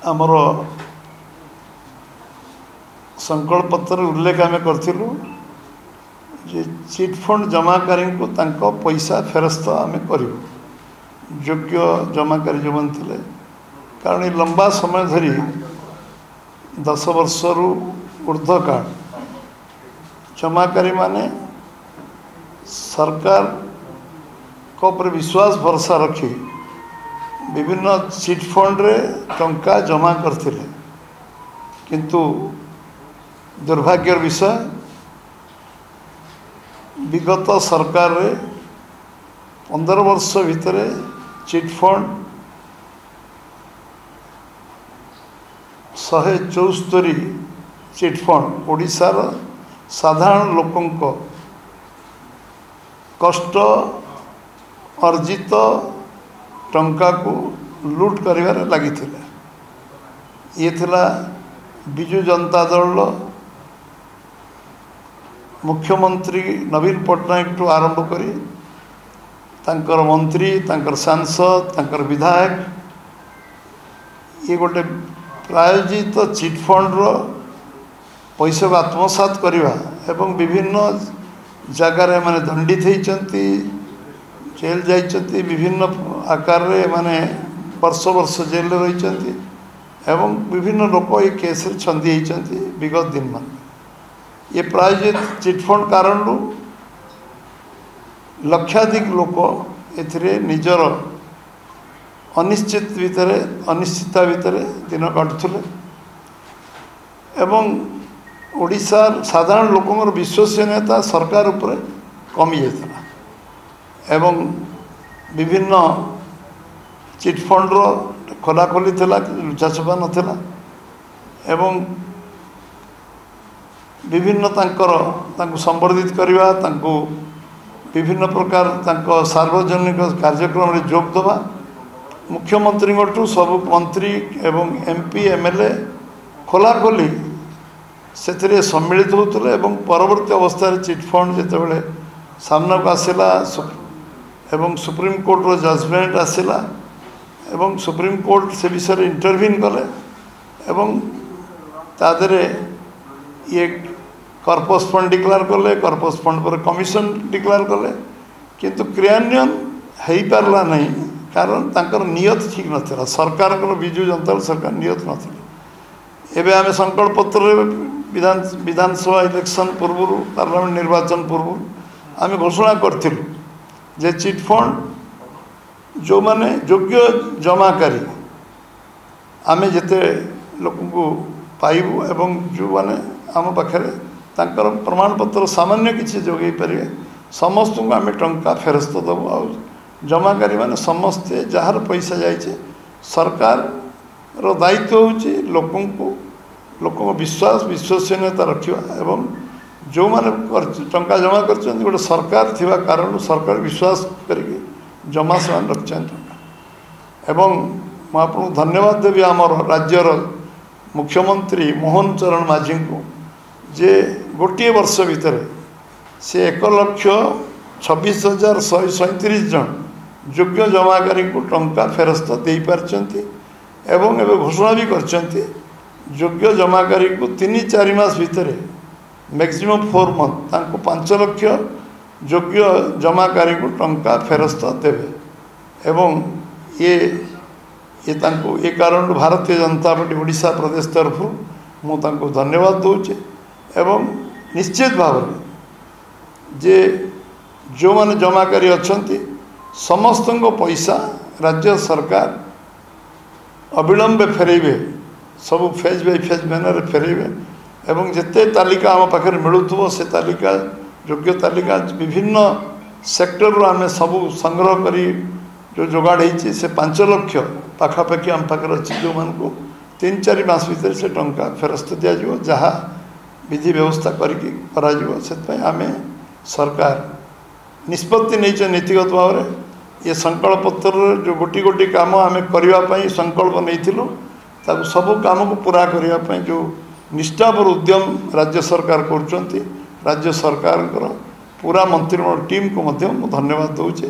आमर संकल्प पत्र उल्लेख आम करूँ जे चिटफंड जमाकारी को तांको पैसा फेरस्त आम करूँ योग्य जमाकारी जो मन थे कारण ये लंबा समय धरी 10 वर्ष रु ऊर्ध्व काल जमाकारी माने सरकार को पर विश्वास भरोसा रखी विभिन्न चिटफंड रे टंका जमा करते किंतु दुर्भाग्यर विषय विगत सरकार रे 15 वर्ष भितर चिटफंड 174 चिटफंड ओडिशार साधारण लोकों कष्ट अर्जित टंका को लूट करिवारे लगी ये थिला बिजु जनता दल मुख्यमंत्री नवीन पट्टनायक टू आरंभ करी तांकर मंत्री तांकर सांसद तांकर विधायक ये गोटे प्रायोजित चिटफंड रो पैसा को आत्मसात करवा एवं विभिन्न जगार माने दंडित होती जेल जाइछन्ति विभिन्न आकार रे माने वर्ष वर्ष जेल रही एवं विभिन्न लोक ये केस छंदी होती विगत दिन मान ये प्रायोजित चिटफंड कारण लक्षाधिक लोक एथिरे निजर अनिश्चितता भितर दिन काटुले एवं ओडिशार साधारण लोकंर विश्वसनीयता सरकार उपरे कमी जाता एवं विभिन्न चिटफंड रो खोलाखोली थिला लुचाछपा नथिला एवं विभिन्न तांको संवर्धित करवा तांको विभिन्न प्रकार तांको सार्वजनिक कार्यक्रम रे जोग दबा मुख्यमंत्री ठू सब मंत्री एवं एमपी एमएलए खोलाखोली से सम्मिलित होते एवं परवर्ती अवस्था चिटफंड जितेबाला सामना को आसला एवं सुप्रीम कोर्ट रो जजमेंट आसला एवं सुप्रीम कोर्ट से विषय इंटरव्यून कले एवं तादरे ये कॉर्पस फंड डिक्लेयर कले कॉर्पस फंड पर कमिशन डिक्लेयर कले किंतु क्रियान्वयन हो पारला नहीं कारण तांकर नियत ठीक नथिला सरकार को बिजु जनता सरकार नियत नथिला एबे आमे संकल्प पत्र विधानसभा इलेक्शन पूर्व पार्लियामेंट निर्वाचन पूर्व आमे घोषणा करथिलु जे चिटफंड जो माने योग्य जमाकारी आमे जेते लोक को पाइबु एवं जो माने आम पाखे तांकर प्रमाण पत्र सामान्य किसी जोगे पारे समस्त को आम टंका फेरस्त दबु आ जमाकारी माने समस्ते जार पैसा जाइए सरकार रो दायित्व होची लोक विश्वास विश्वसनीयता रखा एवं जो माने टंका जमा कर गोटे सरकार थिबा कारण सरकार विश्वास करके जमा से रखिछन टंका एवं मैं आपको धन्यवाद देवी आमर राज्यर मुख्यमंत्री मोहन चरण माझी को जे गोटे वर्ष भितर से 1,26,137 जन योग्य जमाकारी को टंका फेरस्त दे पारछन्ति एवं एवं घोषणा भी करछन्ति योग्य जमाकारी को 3-4 मास भितर मैक्सिमम 4 मंथ तांको 5 लाख योग्य जमाकारी को टंका फेरस्त देवे एवं ये तांको ये कारण भारतीय जनता पार्टी ओडिशा प्रदेश तरफ मुझे धन्यवाद दूचे एवं निश्चित भाव जे जो माने जमाकारी अच्छी समस्त पैसा राज्य सरकार अविलंबे फेरेबे सब फेज बाय फेज मैनर फेरेबे एवं जिते तालिका आम पाखे मिलूथो से तालिका योग्य तालिका विभिन्न सेक्टर आम सब संग्रह करी जो जोगाड़ होती से 5 लाख पाखापाखि आम पाखे अच्छी जो मान को 3-4 मास भीतर से टंका फेरस्त दिज्व जहाँ विधि व्यवस्था करके आम सरकार निष्पत्ति नहीं नीतिगत भाव में ये संकल्प पत्र जो गोटी गोटी काम आम करने संकल्प नहीं सब काम को पूरा करने जो निष्ठापर उद्यम राज्य सरकार कर राज्य सरकार पूरा मंत्रिमंडल टीम को धन्यवाद दूचे।